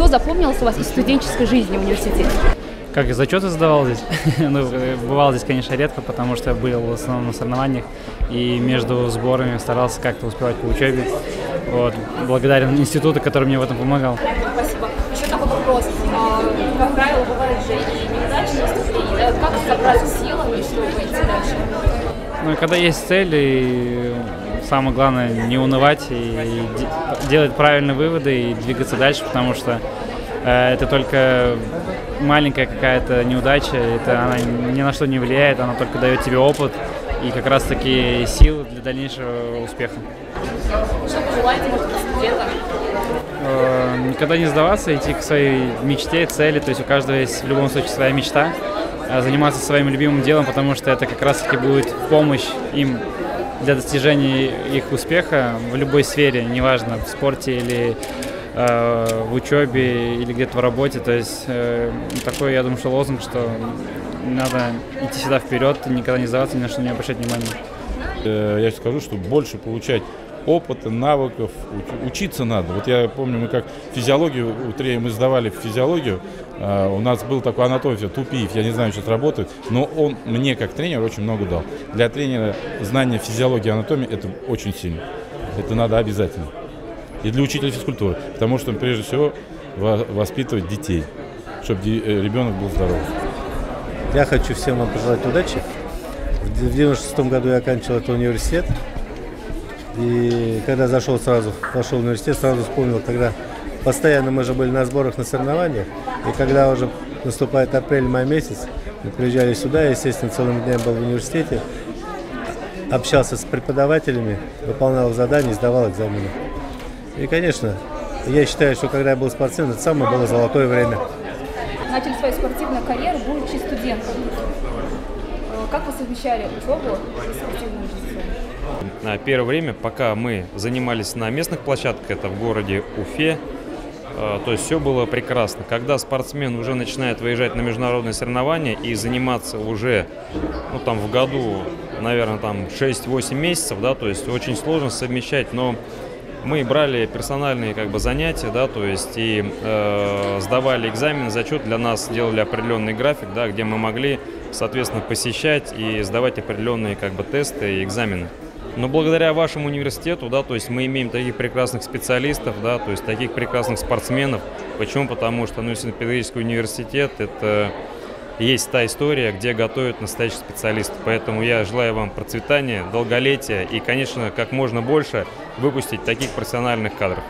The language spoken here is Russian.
что запомнилось у вас из студенческой жизни в университете? Как зачеты сдавал здесь? Ну, бывал здесь, конечно, редко, потому что я был в основном на соревнованиях и между сборами старался как-то успевать по учебе. Вот. Благодарен институту, который мне в этом помогал. Спасибо. Еще такой вопрос. Как правило, бывает же и неудачные выступления. Как собраться силами, чтобы пойти дальше? Ну, и когда есть цель, и самое главное не унывать и делать правильные выводы и двигаться дальше, потому что это только маленькая какая-то неудача, она ни на что не влияет, она только дает тебе опыт и как раз-таки силы для дальнейшего успеха. Что пожелаете, может, студентам? Никогда не сдаваться, идти к своей мечте, цели, то есть у каждого есть в любом случае своя мечта, заниматься своим любимым делом, потому что это как раз-таки будет в помощь им для достижения их успеха в любой сфере, неважно, в спорте или в учебе или где-то в работе. То есть такой, я думаю, что лозунг, что надо идти всегда вперед, никогда не сдаваться, ни на что не обращать внимания. Я скажу, что больше получать опыта, навыков, учиться надо. Вот я помню, мы как физиологию, мы сдавали физиологию, у нас был такой анатомий, Тупиев, я не знаю, сейчас работает, но он мне как тренер очень много дал. Для тренера знание физиологии и анатомии это очень сильно, это надо обязательно. И для учителя физкультуры, потому что прежде всего воспитывать детей, чтобы ребенок был здоров. Я хочу всем вам пожелать удачи. В 96 году я оканчивал этот университет. И когда вошел в университет, сразу вспомнил, когда постоянно мы же были на сборах, на соревнованиях. И когда уже наступает апрель-май месяц, мы приезжали сюда, я, естественно, целым днем был в университете, общался с преподавателями, выполнял задания, сдавал экзамены. И, конечно, я считаю, что когда я был спортсменом, это самое было золотое время. Начали свою спортивную карьеру, будучи студентом. Как вы совмещали учебу и спортивную жизнь? На первое время, пока мы занимались на местных площадках, это в городе Уфе, то есть все было прекрасно. Когда спортсмен уже начинает выезжать на международные соревнования и заниматься уже, в году, наверное, 6-8 месяцев, да, то есть очень сложно совмещать, но мы брали персональные занятия, да, то есть и сдавали экзамены, зачет, для нас делали определенный график, да, где мы могли, соответственно, посещать и сдавать определенные тесты и экзамены. Но благодаря вашему университету, да, то есть мы имеем таких прекрасных специалистов, да, то есть таких прекрасных спортсменов. Почему? Потому что педагогический университет – это есть та история, где готовят настоящих специалистов. Поэтому я желаю вам процветания, долголетия и, конечно, как можно больше выпустить таких профессиональных кадров.